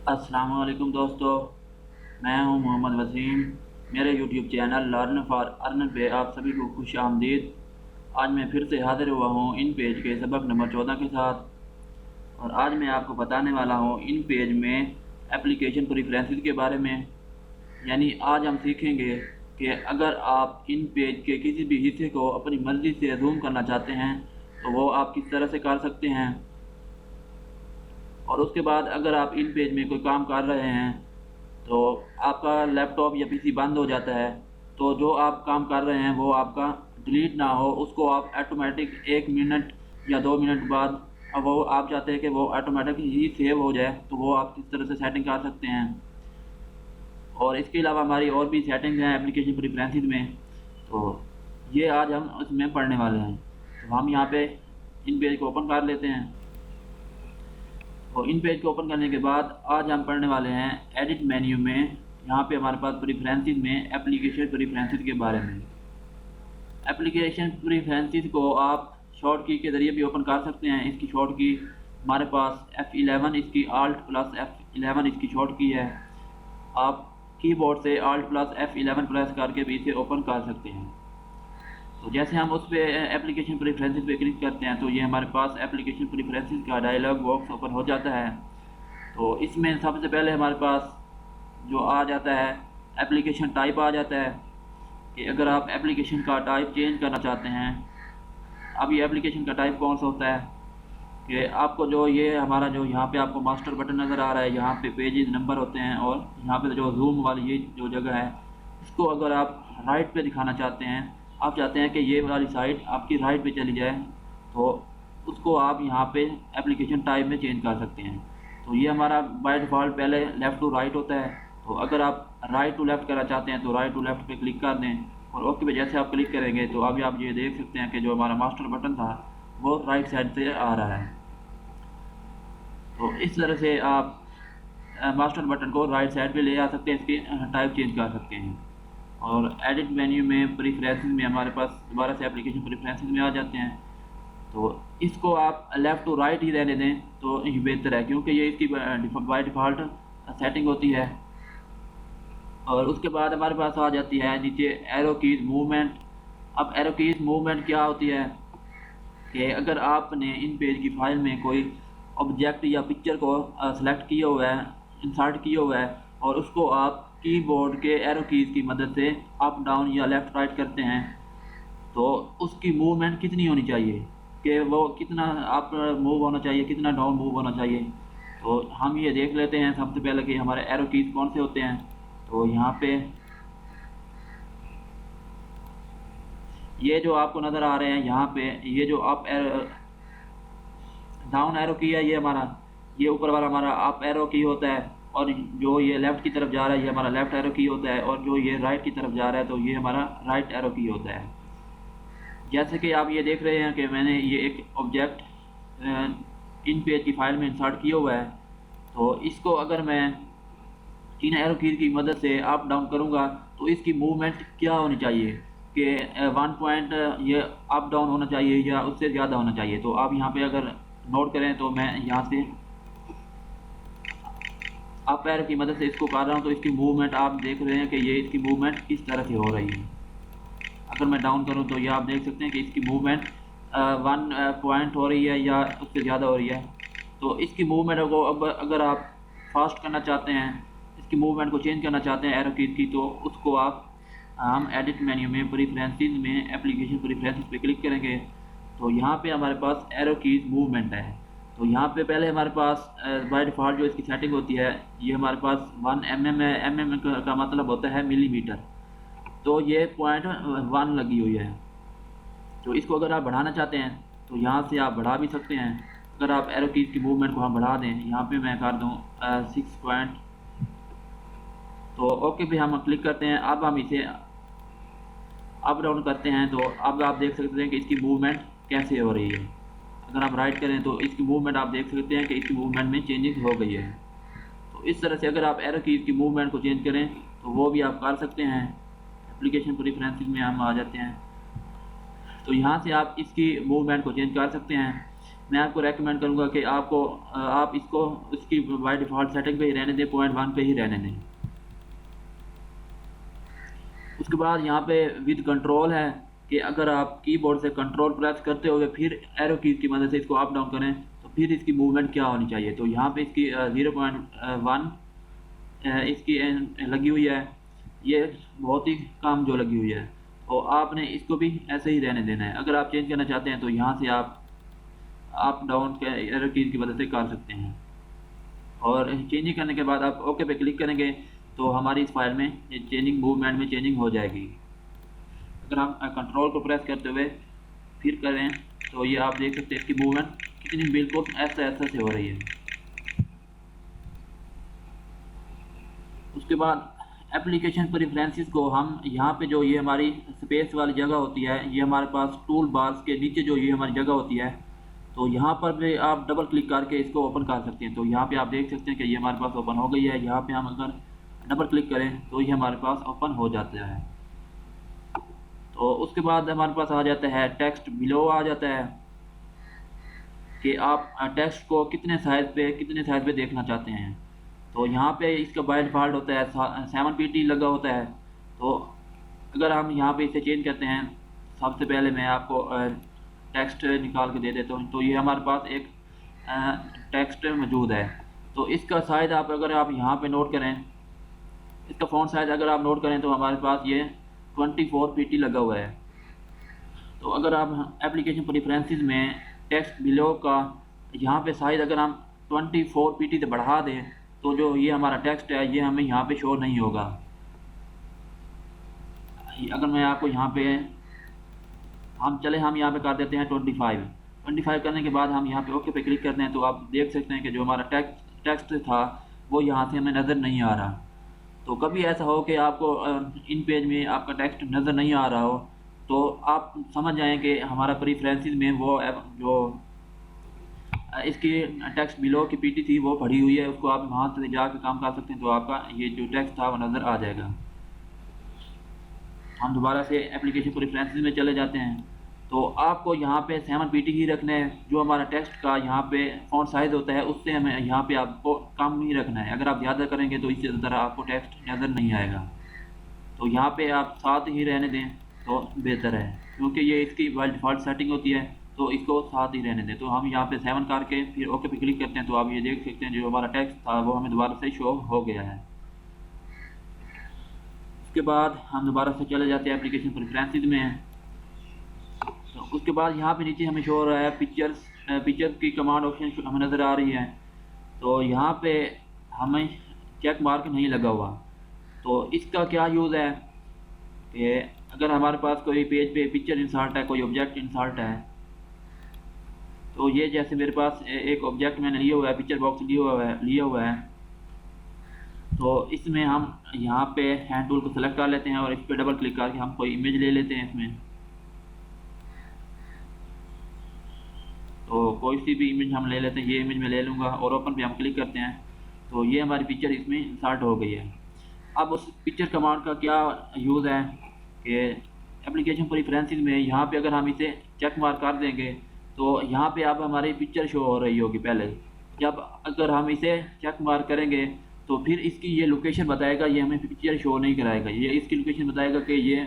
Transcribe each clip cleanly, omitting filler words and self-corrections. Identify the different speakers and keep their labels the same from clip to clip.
Speaker 1: अस्सलाम वालेकुम दोस्तों, मैं हूं मोहम्मद वसीम। मेरे YouTube channel learn for earn पे आप सभी को खुश आमदीद। आज मैं फिर से हाज़िर हुआ हूं इन पेज के सबक नंबर 14 के साथ। और आज मैं आपको बताने वाला हूं इन पेज में एप्लीकेशन प्रेफरेंसेस के बारे में। यानी आज हम सीखेंगे कि अगर आप इन पेज के किसी भी हिस्से को अपनी मर्ज़ी से जूम करना चाहते हैं तो वो आप किस तरह से कर सकते हैं। और उसके बाद अगर आप इन पेज में कोई काम कर रहे हैं तो आपका लैपटॉप या पीसी बंद हो जाता है, तो जो आप काम कर रहे हैं वो आपका डिलीट ना हो, उसको आप ऑटोमेटिक 1 मिनट या 2 मिनट बाद अब वो आप चाहते हैं कि वो ऑटोमेटिक ही सेव हो जाए, तो वो आप किस तरह से सेटिंग कर सकते हैं। और इसके अलावा हमारी और भी सेटिंग्स हैं एप्लीकेशन प्रेफरेंसेस में, तो ये आज हम उसमें पढ़ने वाले हैं। तो हम यहाँ पे इन पेज को ओपन कर लेते हैं। और इन पेज को ओपन करने के बाद आज हम पढ़ने वाले हैं एडिट मेन्यू में। यहाँ पे हमारे पास प्रेफरेंसेस में एप्लीकेशन प्रेफरेंसेस के बारे में। एप्लीकेशन प्रेफरेंसेस को आप शॉर्ट की के ज़रिए भी ओपन कर सकते हैं। इसकी शॉर्ट की हमारे पास F11, इसकी Alt प्लस F11 इसकी शॉर्ट की है। आप कीबोर्ड से Alt प्लस F11 प्रेस करके भी इसे ओपन कर सकते हैं। तो जैसे हम उस पर एप्लीकेशन प्रेफरेंसेस पे क्लिक करते हैं तो ये हमारे पास एप्लीकेशन प्रेफरेंसेस का डायलॉग बॉक्स ओपन हो जाता है। तो इसमें सबसे पहले हमारे पास जो आ जाता है एप्लीकेशन टाइप आ जाता है कि अगर आप एप्लीकेशन का टाइप चेंज करना चाहते हैं। अब ये एप्लीकेशन का टाइप कौन सा होता है कि आपको जो ये हमारा जो यहाँ पे आपको मास्टर बटन नज़र आ रहा है, यहाँ पे पेजेस नंबर होते हैं और यहाँ पे जो जूम वाली ये जो जगह है, इसको अगर आप राइट पे दिखाना चाहते हैं, आप चाहते हैं कि ये वाली साइड आपकी राइट पे चली जाए, तो उसको आप यहाँ पे एप्लीकेशन टाइप में चेंज कर सकते हैं। तो ये हमारा बाय डिफ़ॉल्ट पहले लेफ़्ट टू राइट होता है। तो अगर आप राइट टू लेफ़्ट करना चाहते हैं तो राइट टू लेफ़्ट पे क्लिक कर दें और ओके पे जैसे आप क्लिक करेंगे तो अभी आप ये देख सकते हैं कि जो हमारा मास्टर बटन था वो राइट साइड से आ रहा है। तो इस तरह से आप मास्टर बटन को राइट साइड पे ले आ सकते हैं, इसकी टाइप चेंज कर सकते हैं। और एडिट मेन्यू में प्रेफरेंसेस में हमारे पास दोबारा से एप्लीकेशन प्रेफरेंसेस में आ जाते हैं। तो इसको आप लेफ़्ट टू राइट ही रहने दें तो ये बेहतर है, क्योंकि ये इसकी बाय डिफ़ॉल्ट सेटिंग होती है। और उसके बाद हमारे पास आ जाती है नीचे एरो कीज़ मूवमेंट। अब एरो कीज़ मूवमेंट क्या होती है कि अगर आपने इन पेज की फाइल में कोई ऑब्जेक्ट या पिक्चर को सेलेक्ट किया हुआ है, इंसर्ट किया हुआ है, और उसको आप कीबोर्ड के एरो कीज़ की मदद से अप डाउन या लेफ़्ट राइट करते हैं, तो उसकी मूवमेंट कितनी होनी चाहिए कि वो कितना अप मूव होना चाहिए, कितना डाउन मूव होना चाहिए। तो हम ये देख लेते हैं सबसे पहले कि हमारे एरो कीज़ कौन से होते हैं। तो यहाँ पे ये जो आपको नज़र आ रहे हैं, यहाँ पे ये जो अप एरो डाउन एरो की है, ये हमारा ये ऊपर वाला हमारा अप एरो की होता है, और जो ये लेफ़्ट की तरफ जा रहा है ये हमारा लेफ़्ट एरो की होता है, और जो ये राइट की तरफ जा रहा है तो ये हमारा राइट एरो की होता है। जैसे कि आप ये देख रहे हैं कि मैंने ये एक ऑब्जेक्ट इन पेज की फाइल में इंसर्ट किया हुआ है। तो इसको अगर मैं इन एरो कीज़ की मदद से अप डाउन करूँगा तो इसकी मूवमेंट क्या होनी चाहिए कि 1 पॉइंट ये अप डाउन होना चाहिए या उससे ज़्यादा होना चाहिए। तो आप यहाँ पे अगर नोट करें तो मैं यहाँ से अप एरो की मदद से इसको कर रहा हूँ, तो इसकी मूवमेंट आप देख रहे हैं कि ये इसकी मूवमेंट किस तरह से हो रही है। अगर मैं डाउन करूँ तो ये आप देख सकते हैं कि इसकी मूवमेंट 1 पॉइंट हो रही है या उससे ज़्यादा हो रही है। तो इसकी मूवमेंट को अब अगर आप फास्ट करना चाहते हैं, इसकी मूवमेंट को चेंज करना चाहते हैं एरो कीज़ की, तो उसको आप हम एडिट मेन्यू में प्रेफरेंसेस में एप्लीकेशन प्रेफरेंसेस पे क्लिक करेंगे। तो यहाँ पे हमारे पास एरो कीज़ मूवमेंट है। तो यहाँ पे पहले हमारे पास बाय डिफ़ॉल्ट जो इसकी सेटिंग होती है ये हमारे पास 1 mm है। mm का मतलब होता है मिलीमीटर। तो ये 0.1 लगी हुई है। तो इसको अगर आप बढ़ाना चाहते हैं तो यहाँ से आप बढ़ा भी सकते हैं। अगर आप एरो कीज़ की मूवमेंट को हम बढ़ा दें, यहाँ पे मैं कर दूँ 6 पॉइंट, तो ओके पे हम क्लिक करते हैं। अब हम इसे अप डाउन करते हैं तो अब आप देख सकते हैं कि इसकी मूवमेंट कैसे हो रही है। अगर आप राइट करें तो इसकी मूवमेंट आप देख सकते हैं कि इसकी मूवमेंट में चेंजेस हो गई है। तो इस तरह से अगर आप एरो कीज़ की मूवमेंट को चेंज करें तो वो भी आप कर सकते हैं। एप्लीकेशन प्रेफरेंसेस में हम आ जाते हैं, तो यहाँ से आप इसकी मूवमेंट को चेंज कर सकते हैं। मैं आपको रेकमेंड करूँगा कि आप इसको इसकी बाय डिफ़ॉल्ट सेटिंग पे ही रहने दें, 0.1 पे ही रहने दें। उसके बाद यहाँ पे विद कंट्रोल है कि अगर आप कीबोर्ड से कंट्रोल प्रेस करते हुए फिर एरो कीज़ की मदद से इसको अप डाउन करें तो फिर इसकी मूवमेंट क्या होनी चाहिए। तो यहाँ पे इसकी 0.1 इसकी लगी हुई है, ये बहुत ही कम जो लगी हुई है, तो आपने इसको भी ऐसे ही रहने देना है। अगर आप चेंज करना चाहते हैं तो यहाँ से आप अप डाउन के एरो कीज़ की मदद से कर सकते हैं। और चेंजिंग करने के बाद आप ओके पे क्लिक करेंगे तो हमारी इस फाइल में ये चेंजिंग मूवमेंट में चेंजिंग हो जाएगी। अगर हम कंट्रोल को प्रेस करते हुए फिर करें तो ये आप देख सकते हैं इसकी मूवमेंट कितनी बिल्कुल ऐसा से हो रही है। उसके बाद एप्लीकेशन प्रेफरेंसेस को हम यहाँ पे जो ये हमारी स्पेस वाली जगह होती है, ये हमारे पास टूल बार्स के नीचे जो ये हमारी जगह होती है, तो यहाँ पर भी आप डबल क्लिक करके इसको ओपन कर सकते हैं। तो यहाँ पे आप देख सकते हैं कि ये हमारे पास ओपन हो गई है। यहाँ पे हम अगर डबल क्लिक करें तो ये हमारे पास ओपन हो जाता है। तो उसके बाद हमारे पास आ जाता है टेक्स्ट बिलो आ जाता है कि आप टेक्स्ट को कितने साइज़ पे देखना चाहते हैं। तो यहाँ पे इसका बाय डिफ़ॉल्ट होता है 7pt लगा होता है। तो अगर हम यहाँ पे इसे चेंज करते हैं, सबसे पहले मैं आपको टेक्स्ट निकाल के दे देता हूँ। तो ये हमारे पास एक टेक्स्ट मौजूद है। तो इसका साइज़ अगर आप यहाँ पे नोट करें, इसका फ़ॉन्ट साइज़ अगर आप नोट करें तो हमारे पास ये 24pt लगा हुआ है। तो अगर आप एप्लीकेशन प्रेफरेंसेस में टेक्स्ट बिलो का यहाँ पे साइज़ अगर हम 24pt से बढ़ा दें तो जो ये हमारा टेक्स्ट है ये हमें यहाँ पे शो नहीं होगा। अगर मैं आपको यहाँ पे हम यहाँ पे कर देते हैं 25 करने के बाद हम यहाँ पे ओके पे क्लिक करते हैं तो आप देख सकते हैं कि जो हमारा टेक्स्ट था वो यहाँ से हमें नज़र नहीं आ रहा। तो कभी ऐसा हो कि आपको इन पेज में आपका टेक्स्ट नज़र नहीं आ रहा हो तो आप समझ जाएं कि हमारा प्रेफरेंसेस में वो जो इसकी टेक्स्ट बिलो की पीटी थी वो पड़ी हुई है, उसको आप वहाँ से जाकर काम कर सकते हैं। तो आपका ये जो टेक्स्ट था वो नज़र आ जाएगा। हम दोबारा से एप्लीकेशन प्रेफरेंसेस में चले जाते हैं। तो आपको यहाँ पे 7pt ही रखना है। जो हमारा टेक्स्ट का यहाँ पे फ़ॉन्ट साइज़ होता है उससे हमें यहाँ पे आपको कम ही रखना है। अगर आप ज़्यादा करेंगे तो इससे ज़रा आपको टेक्स्ट नज़र नहीं आएगा। तो यहाँ पे आप 7 ही रहने दें तो बेहतर है, क्योंकि ये इसकी बाय डिफ़ॉल्ट सेटिंग होती है। तो इसको 7 ही रहने दें। तो हम यहाँ पे 7 करके फिर ओके पे क्लिक करते हैं तो आप ये देख सकते हैं जो हमारा टेक्स्ट था वो हमें दोबारा से शो हो गया है। उसके बाद हम दोबारा से चले जाते हैं एप्लीकेशन प्रेफरेंसेस में। तो उसके बाद यहाँ पे नीचे हमें शो हो रहा है पिक्चर्स की कमांड ऑप्शन हमें नज़र आ रही है। तो यहाँ पे हमें चेक मार्क नहीं लगा हुआ। तो इसका क्या यूज़ है कि अगर हमारे पास कोई पेज पे पिक्चर इंसर्ट है, कोई ऑब्जेक्ट इंसर्ट है, तो ये जैसे मेरे पास एक ऑब्जेक्ट मैंने लिया हुआ है, पिक्चर बॉक्स लिया हुआ है। तो इसमें हम यहाँ पे हैंड टूल को सेलेक्ट कर लेते हैं और इस पर डबल क्लिक करके हम कोई इमेज ले लेते हैं इसमें। तो कोई सी भी इमेज हम ले लेते हैं, ये इमेज मैं ले लूँगा और ओपन पे हम क्लिक करते हैं तो ये हमारी पिक्चर इसमें इंसर्ट हो गई है। अब उस पिक्चर कमांड का क्या यूज़ है कि एप्लीकेशन प्रेफरेंसेस में यहाँ पे अगर हम इसे चेक मार्क कर देंगे तो यहाँ पे अब हमारी पिक्चर शो हो रही होगी पहले। जब अगर हम इसे चेक मार्क करेंगे तो फिर इसकी ये लोकेशन बताएगा, ये हमें पिक्चर शो नहीं कराएगा। ये इसकी लोकेशन बताएगा कि ये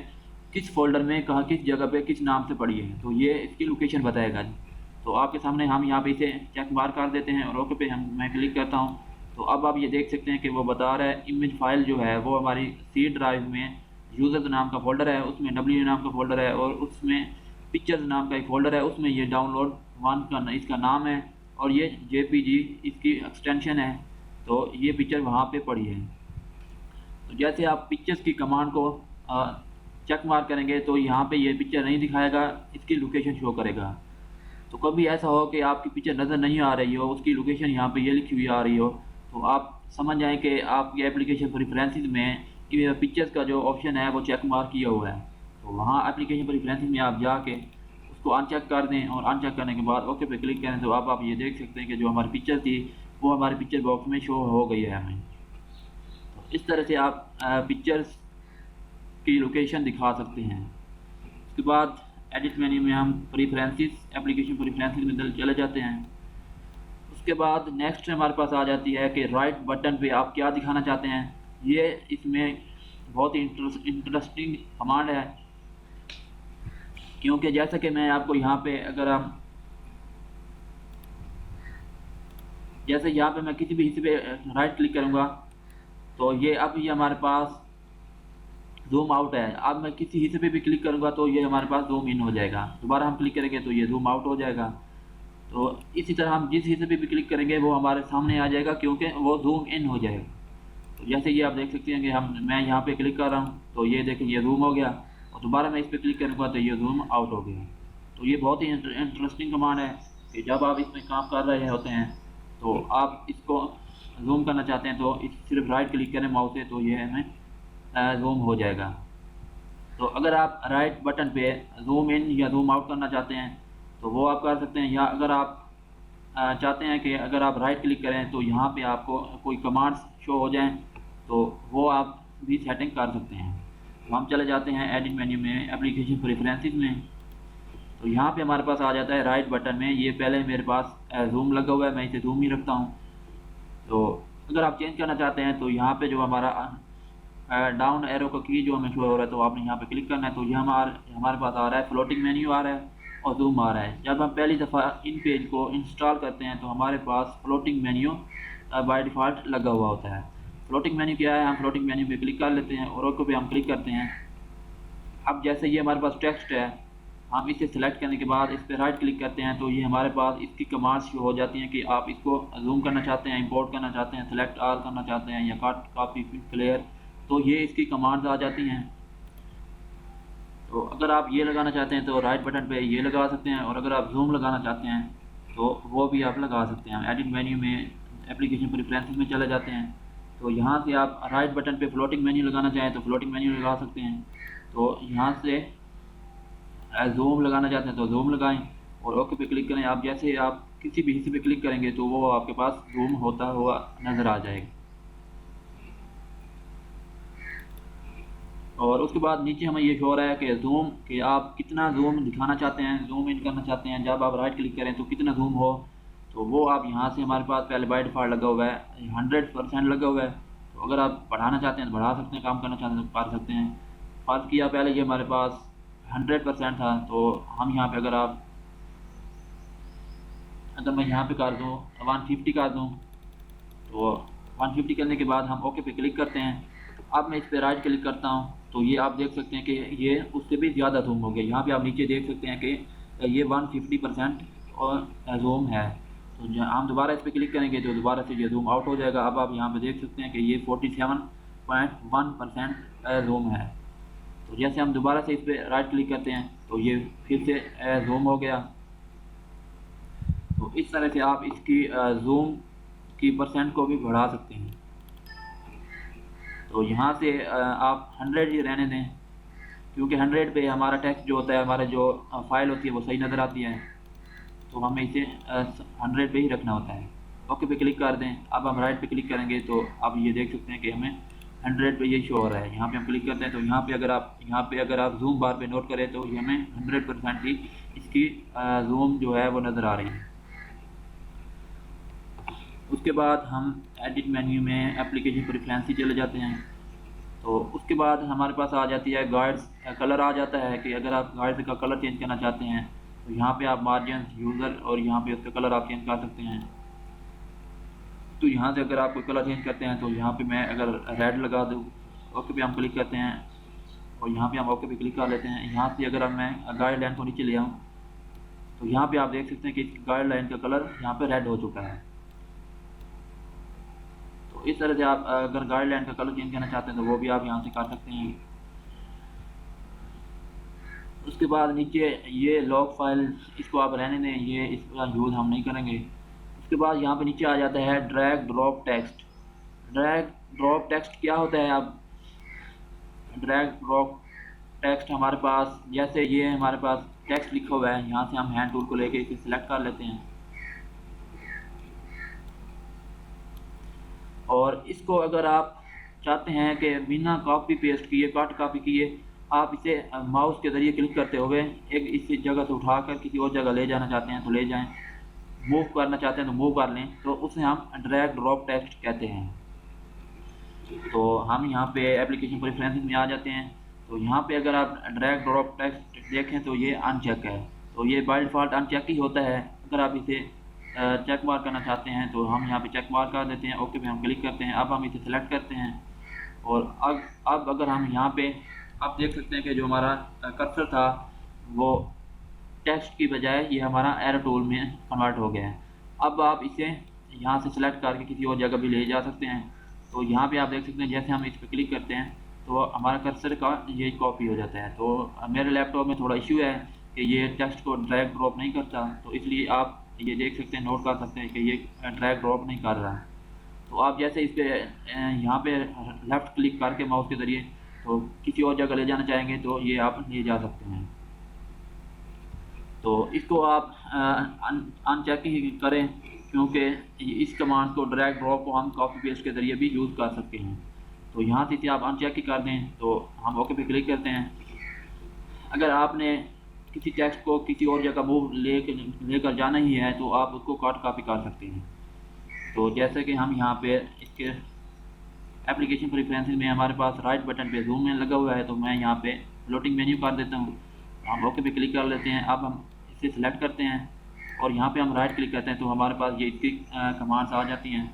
Speaker 1: किस फोल्डर में कहाँ किस जगह पे किस नाम से पड़ी है, तो ये इसकी लोकेशन बताएगा। तो आपके सामने हम यहाँ पे इसे चेक मार्क कर देते हैं और ओके पे मैं क्लिक करता हूँ। तो अब आप ये देख सकते हैं कि वो बता रहा है इमेज फाइल जो है वो हमारी सी ड्राइव में यूज़र नाम का फ़ोल्डर है, उसमें डब्ल्यू नाम का फ़ोल्डर है और उसमें पिक्चर्स नाम का एक फ़ोल्डर है, उसमें ये डाउनलोड 1 का इसका नाम है और ये JPG इसकी एक्सटेंशन है। तो ये पिक्चर वहाँ पे पड़ी है। तो जैसे आप पिक्चर्स की कमांड को चेक मार्क करेंगे तो यहाँ पे ये पिक्चर नहीं दिखाएगा, इसकी लोकेशन शो करेगा। तो कभी ऐसा हो कि आपकी पिक्चर नज़र नहीं आ रही हो, उसकी लोकेशन यहाँ पे ये लिखी हुई आ रही हो, तो आप समझ जाएं कि आपके एप्लीकेशन प्रेफरेंसेस में पिक्चर्स का जो ऑप्शन है वो चेक मार्क किया हुआ है। तो वहाँ एप्लीकेशन प्रेफरेंसेस में आप जाके उसको अनचेक कर दें और अनचेक करने के बाद ओके पे क्लिक करें तो आप ये देख सकते हैं कि जो हमारी पिक्चर थी वो हमारे पिक्चर बॉक्स में शो हो गई है हमें। तो इस तरह से आप पिक्चर्स की लोकेशन दिखा सकते हैं। उसके बाद एडिट मेन्यू में हम प्रेफरेंसेस, एप्लीकेशन प्रेफरेंसेस में चले जाते हैं। उसके बाद नेक्स्ट हमारे पास आ जाती है कि राइट बटन पे आप क्या दिखाना चाहते हैं। ये इसमें बहुत ही इंटरेस्टिंग कमांड है, क्योंकि जैसा कि मैं आपको यहाँ पे अगर हम जैसे यहाँ पे मैं किसी भी हिस्से पे राइट क्लिक करूँगा तो ये अब ये हमारे पास जूम आउट है। अब मैं किसी हिस्से पे भी क्लिक करूँगा तो ये हमारे पास जूम इन हो जाएगा। दोबारा हम क्लिक करेंगे तो ये जूम आउट हो जाएगा। तो इसी तरह हम जिस हिस्से पे भी क्लिक करेंगे वो हमारे सामने आ जाएगा, क्योंकि वो जूम इन हो जाएगा। तो जैसे ये आप देख सकते हैं कि मैं यहाँ पे क्लिक कर रहा हूँ तो ये देखें ये जूम हो गया, और दोबारा मैं इस पर क्लिक करूँगा तो ये जूम आउट हो गया। तो ये बहुत ही इंटरेस्टिंग कमांड है कि जब आप इसमें काम कर रहे होते हैं तो आप इसको जूम करना चाहते हैं तो सिर्फ राइट क्लिक करें माउस से तो ये हमें जूम हो जाएगा। तो अगर आप राइट बटन पे जूम इन या जूम आउट करना चाहते हैं तो वो आप कर सकते हैं, या अगर आप चाहते हैं कि अगर आप राइट क्लिक करें तो यहाँ पे आपको कोई कमांड्स शो हो जाएं तो वो आप भी सेटिंग कर सकते हैं। तो हम चले जाते हैं एडिट मेन्यू में एप्लीकेशन प्रेफरेंसेस में। तो यहाँ पे हमारे पास आ जाता है राइट बटन में, ये पहले मेरे पास जूम लगा हुआ है, मैं इसे जूम ही रखता हूँ। तो अगर आप चेंज करना चाहते हैं तो यहाँ पे जो हमारा डाउन एरो का की जो हमें शो हो रहा है तो आपने यहाँ पे क्लिक करना है। तो ये हमारे पास आ रहा है फ्लोटिंग मेन्यू आ रहा है और जूम आ रहा है। जब हम पहली दफ़ा इन पेज को इंस्टॉल करते हैं तो हमारे पास फ्लोटिंग मेन्यू बाय डिफ़ॉल्ट लगा हुआ होता है। फ्लोटिंग मेन्यू क्या है, हम फ्लोटिंग मेन्यू पे क्लिक कर लेते हैं और ओके पे हम क्लिक करते हैं। अब जैसे ये हमारे पास टेक्स्ट है, हम इसे सेलेक्ट करने के बाद इस पर राइट क्लिक करते हैं तो ये हमारे पास इसकी कमांड्स शो हो जाती हैं कि आप इसको जूम करना चाहते हैं, इंपोर्ट करना चाहते हैं, सेलेक्ट ऑल करना चाहते हैं या कट कॉपी क्लियर, तो ये इसकी कमांड्स आ जाती हैं। तो अगर आप ये लगाना चाहते हैं तो राइट बटन पे ये लगा सकते हैं, और अगर आप जूम लगाना चाहते हैं तो वो भी आप लगा सकते हैं। एडिट मेन्यू में एप्लीकेशन प्रेफरेंसेस में चले जाते हैं तो यहाँ से आप राइट बटन पे फ्लोटिंग मेन्यू लगाना चाहें तो फ्लोटिंग मेन्यू लगा सकते हैं। तो यहाँ से जूम लगाना चाहते हैं तो जूम लगाएं और ओके पे क्लिक करें। आप जैसे आप किसी भी हिस्से पे क्लिक करेंगे तो वो आपके पास जूम होता हुआ नज़र आ जाएगा। और उसके बाद नीचे हमें ये शो हो रहा है कि जूम कि आप कितना जूम दिखाना चाहते हैं, जूम इन करना चाहते हैं। जब आप राइट क्लिक करें तो कितना जूम हो, तो वो आप यहाँ से हमारे पास पहले बाय डिफ़ॉल्ट लगा हुआ है 100% लगा हुआ है। तो अगर आप बढ़ाना चाहते हैं तो बढ़ा सकते हैं, काम करना चाहते हैं तो कर सकते हैं। फर्ज किया पहले ये हमारे पास 100% था, तो हम यहाँ पे अगर मैं यहाँ पे कर दूँ 150 कर दूँ तो 150 करने के बाद हम ओके पे क्लिक करते हैं। अब मैं इस पर राइट क्लिक करता हूँ तो ये आप देख सकते हैं कि ये उससे भी ज़्यादा जूम हो गया। यहाँ पे आप नीचे देख सकते हैं कि ये 150% और जूम है। तो हम दोबारा इस पर क्लिक करेंगे तो दोबारा से ये जूम आउट हो जाएगा। अब आप यहाँ पे देख सकते हैं कि ये 47.1% जूम है। तो जैसे हम दोबारा से इस पर राइट क्लिक करते हैं तो ये फिर से जूम हो गया। तो इस तरह से आप इसकी जूम की परसेंट को भी बढ़ा सकते हैं। तो यहाँ से आप 100 ही रहने दें, क्योंकि 100 पे हमारा टेक्स्ट जो होता है, हमारे जो फाइल होती है वो सही नज़र आती है। तो हमें इसे 100 पे ही रखना होता है। ओके पे क्लिक कर दें। अब हम राइट पे क्लिक करेंगे तो अब ये देख सकते हैं कि हमें 100 पे ये शो हो रहा है। यहाँ पे हम क्लिक करते हैं तो यहाँ पे अगर आप जूम बार पे नोट करें तो ये हमें 100% ही इसकी जूम जो है वो नज़र आ रही है। उसके बाद हम एडिट मेन्यू में एप्लीकेशन प्रेफरेंसेस चले जाते हैं। तो उसके बाद हमारे पास आ जाती है गाइड्स, कलर आ जाता है कि अगर आप गाइड्स का कलर चेंज करना चाहते हैं तो यहाँ पे आप मार्जिन यूज़र और यहाँ पे उसका कलर आप चेंज कर सकते हैं। तो यहाँ से अगर आप कोई कलर चेंज करते हैं तो यहाँ पे मैं अगर रेड लगा दूँ, ओके पे हम क्लिक करते हैं और यहाँ पे हम ओके पे क्लिक कर लेते हैं। यहाँ से अगर मैं गाइडलाइन को नीचे ले आऊँ तो यहाँ पे आप देख सकते हैं कि गाइडलाइन का कलर यहाँ पे रेड हो चुका है। तो इस तरह से आप अगर गाइडलाइन का कलर चेंज करना चाहते हैं तो वो भी आप यहाँ से कर सकते हैं। उसके बाद नीचे ये लॉग फाइल, इसको आप रहने दें, ये इसका यूज़ हम नहीं करेंगे। उसके बाद यहाँ पे नीचे आ जाता है drag drop text. Drag drop text क्या होता है? आप ड्रैग ड्रॉप टेक्स्ट हमारे पास जैसे ये हमारे पास टेक्स्ट लिखा हुआ है, यहाँ से हम हैंड टूल को लेके इसे सिलेक्ट कर लेते हैं और इसको अगर आप चाहते हैं कि बिना कॉपी पेस्ट किए, कट कॉपी किए, आप इसे माउस के ज़रिए क्लिक करते हुए एक इस जगह से उठाकर किसी और जगह ले जाना चाहते हैं तो ले जाएं, मूव करना चाहते हैं तो मूव कर लें, तो उसे हम ड्रैग ड्रॉप टेक्स्ट कहते हैं। तो हम यहाँ पे एप्लीकेशन प्रेफरेंसेस में आ जाते हैं। तो यहाँ पे अगर आप ड्रैग ड्रॉप टेक्स्ट देखें तो ये अनचेक है, तो ये बाय डिफ़ॉल्ट अनचेक ही होता है। अगर आप इसे चेक मार्क करना चाहते हैं तो हम यहाँ पे चेक मार्क कर देते हैं, ओके पे हम क्लिक करते हैं। अब हम इसे सेलेक्ट करते हैं और अब अगर हम यहाँ पे आप देख सकते हैं कि जो हमारा कर्सर था वो टेक्स्ट की बजाय ये हमारा एरो टूल में कन्वर्ट हो गया है। अब आप इसे यहाँ से सिलेक्ट करके किसी और जगह भी ले जा सकते हैं। तो यहाँ पे आप देख सकते हैं जैसे हम इस पर क्लिक करते हैं तो हमारा कर्सर का ये कॉपी हो जाता है। तो मेरे लैपटॉप में थोड़ा इशू है कि ये टेक्स्ट को ड्रैग ड्रॉप नहीं करता, तो इसलिए आप ये देख सकते हैं, नोट कर सकते हैं कि ये ड्रैग ड्रॉप नहीं कर रहा है। तो आप जैसे इस पर यहाँ पे लेफ़्ट क्लिक करके माउस के ज़रिए तो किसी और जगह ले जाना चाहेंगे तो ये आप ले जा सकते हैं। तो इसको आप अनचेक ही करें, क्योंकि इस कमांड को ड्रैग ड्रॉप को हम कॉपी पेस्ट के ज़रिए भी यूज़ कर सकते हैं। तो यहाँ से इसे आप अनचेक ही कर दें तो हम ओके पे क्लिक करते हैं। अगर आपने किसी टेक्स्ट को किसी और जगह मूव लेकर जाना ही है तो आप उसको कट कॉपी कर सकते हैं। तो जैसे कि हम यहाँ पे इसके एप्लीकेशन प्रेफरेंसेस में हमारे पास राइट बटन पे जूम में लगा हुआ है, तो मैं यहाँ पे फ्लोटिंग मेन्यू कर देता हूँ। हम ओके पे क्लिक कर लेते हैं। अब हम इसे सिलेक्ट करते हैं और यहाँ पे हम राइट क्लिक करते हैं तो हमारे पास ये इसकी कमांड्स आ जाती हैं।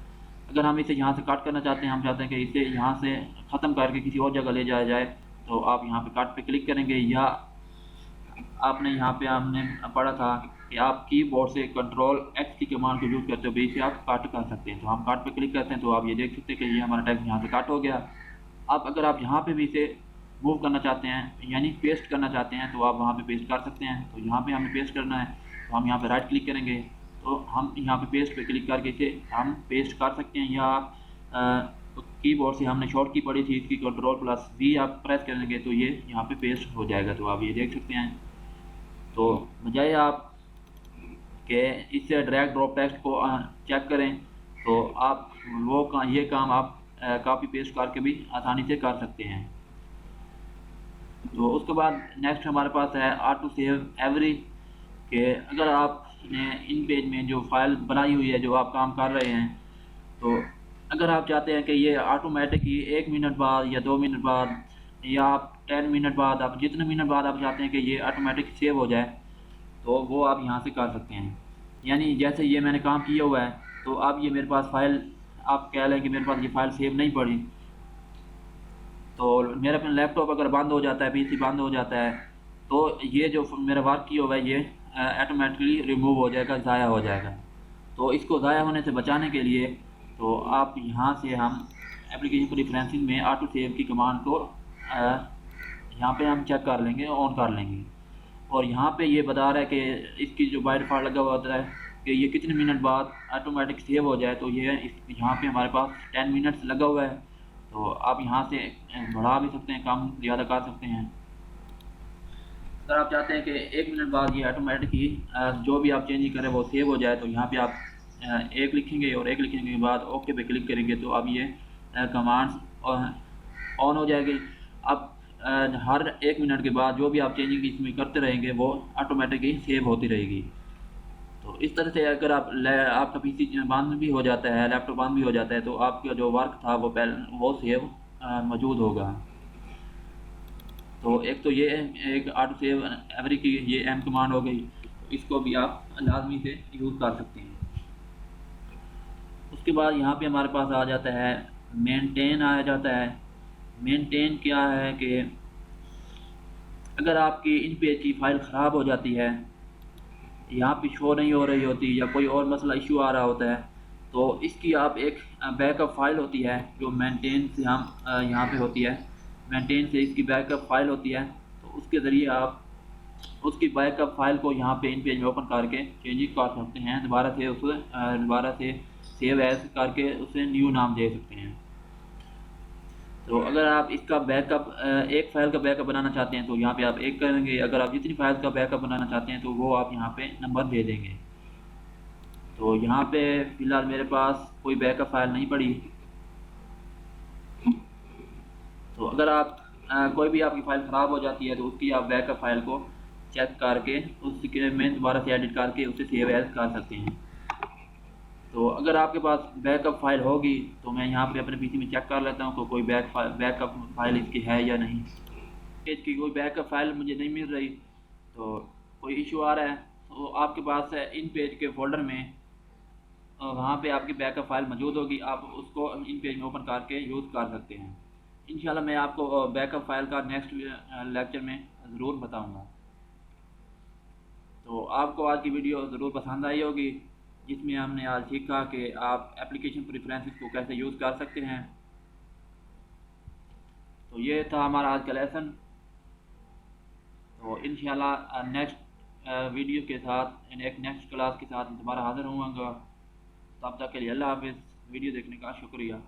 Speaker 1: अगर हम इसे यहाँ से कट करना चाहते हैं, हम चाहते हैं कि इसे यहाँ से ख़त्म करके किसी और जगह ले जाया जाए, तो आप यहाँ पे कट पे क्लिक करेंगे। या आपने यहाँ पे हमने पढ़ा था कि आप कीबोर्ड से कंट्रोल एक्स की कमांड को यूज़ करते हुए इसे आप कट कर सकते हैं। तो हम कट पे क्लिक करते हैं तो आप ये देख सकते हैं कि ये हमारा टेक्स्ट यहाँ से कट हो गया। अब अगर आप यहाँ पे भी इसे मूव करना चाहते हैं यानी पेस्ट करना चाहते हैं तो आप वहाँ पे पेस्ट कर सकते हैं। तो यहाँ पे हमें पेस्ट करना है तो हम यहाँ पे राइट क्लिक करेंगे तो हम यहाँ पे पेस्ट पे क्लिक करके इसे हम पेस्ट कर सकते हैं। या आप कीबोर्ड से हमने शॉर्ट की पड़ी थी इसकी Ctrl+V आप प्रेस करेंगे तो ये यहाँ पे पेस्ट हो जाएगा। तो आप ये देख सकते हैं। तो बजाय आप के इससे ड्रैग ड्रॉप टेक्स्ट को चेक करें तो आप ये काम आप कॉपी पेस्ट करके भी आसानी से कर सकते हैं। तो उसके बाद नेक्स्ट हमारे पास है ऑटो सेव एवरी, के अगर आपने इन पेज में जो फाइल बनाई हुई है जो आप काम कर रहे हैं, तो अगर आप चाहते हैं कि ये ऑटोमेटिक ही 1 मिनट बाद या 2 मिनट बाद या आप 10 मिनट बाद, आप जितने मिनट बाद आप चाहते हैं कि ये ऑटोमेटिक सेव हो जाए, तो वो आप यहाँ से कर सकते हैं। यानी जैसे ये मैंने काम किया हुआ है तो अब ये मेरे पास फाइल, आप कह लें कि मेरे पास ये फाइल सेव नहीं पड़ी, तो मेरा अपना लैपटॉप अगर बंद हो जाता है, पीसी बंद हो जाता है, तो ये जो मेरा वर्क किया हुआ है ये ऑटोमेटिकली रिमूव हो जाएगा, ज़ाया हो जाएगा। तो इसको ज़ाया होने से बचाने के लिए तो आप यहाँ से हम एप्लीकेशन प्रेफरेंसेस में ऑटो सेव की कमांड को यहाँ पे हम चेक कर लेंगे, ऑन कर लेंगे। और यहाँ पे ये बता रहा है कि इसकी जो बाय डिफ़ॉल्ट लगा हुआ होता है कि ये कितने मिनट बाद ऑटोमेटिक सेव हो जाए, तो ये यहाँ पे हमारे पास 10 मिनट्स लगा हुआ है। तो आप यहाँ से बढ़ा भी सकते हैं, कम ज़्यादा कर सकते हैं। अगर आप चाहते हैं कि 1 मिनट बाद ये ऑटोमेटिक ही जो भी आप चेंजिंग करें वो सेव हो जाए, तो यहाँ पे आप 1 लिखेंगे और 1 लिखने के बाद ओके पे क्लिक करेंगे तो अब ये कमांड्स ऑन हो जाएगी। अब हर 1 मिनट के बाद जो भी आप चेंजिंग इसमें करते रहेंगे वो ऑटोमेटिक ही सेव होती रहेगी। तो इस तरह से अगर आपका पीसी बंद भी हो जाता है, लैपटॉप बंद भी हो जाता है, तो आपका जो वर्क था वो सेव मौजूद होगा। तो एक तो ये एक ऑटो सेव एवरी की ये एम कमांड हो गई, इसको भी आप लाजमी से यूज़ कर सकते हैं। उसके बाद यहाँ पे हमारे पास आ जाता है मेंटेन आ जाता है। मेंटेन क्या है कि अगर आपकी इन पेज की फ़ाइल ख़राब हो जाती है, यहाँ पे शो नहीं हो रही होती या कोई और मसला इशू आ रहा होता है, तो इसकी आप एक बैकअप फ़ाइल होती है जो मेंटेन से हम यहाँ पे होती है, मेंटेन से इसकी बैकअप फ़ाइल होती है। तो उसके ज़रिए आप उसकी बैकअप फ़ाइल को यहाँ पे इन पेज में ओपन करके चेंजिंग कर सकते हैं, दोबारा से सेव एज करके उसे न्यू नाम दे सकते हैं। तो अगर आप इसका बैकअप एक फ़ाइल का बैकअप बनाना चाहते हैं तो यहाँ पे आप 1 करेंगे। अगर आप जितनी फाइल का बैकअप बनाना चाहते हैं तो वो आप यहाँ पे नंबर दे देंगे। तो यहाँ पे फ़िलहाल मेरे पास कोई बैकअप फ़ाइल नहीं पड़ी। तो अगर आप कोई भी आपकी फ़ाइल ख़राब हो जाती है तो उसकी आप बैकअप फ़ाइल को चेक करके उसके में दोबारा से एडिट करके उसे सेव एज़ कर सकते हैं। तो अगर आपके पास बैकअप फ़ाइल होगी तो मैं यहाँ पे अपने पीसी में चेक कर लेता हूँ कि कोई बैकअप फ़ाइल इसकी है या नहीं। इसकी कोई बैकअप फ़ाइल मुझे नहीं मिल रही, तो कोई इशू आ रहा है, तो आपके पास इन पेज के फ़ोल्डर में वहाँ पे आपकी बैकअप फ़ाइल मौजूद होगी, आप उसको इन पेज में ओपन करके यूज़ कर सकते हैं। इंशाल्लाह मैं आपको बैकअप फ़ाइल का नेक्स्ट लेक्चर में ज़रूर बताऊँगा। तो आपको आज की वीडियो ज़रूर पसंद आई होगी, जिसमें हमने आज सीखा कि आप एप्लीकेशन प्रेफरेंसेस को कैसे यूज़ कर सकते हैं। तो ये था हमारा आज का लेसन। तो इंशाल्लाह नेक्स्ट वीडियो के साथ एक नेक्स्ट क्लास के साथ दोबारा हाज़िर होऊंगा। तब तक के लिए अल्लाह हाफ़िज़। वीडियो देखने का शुक्रिया।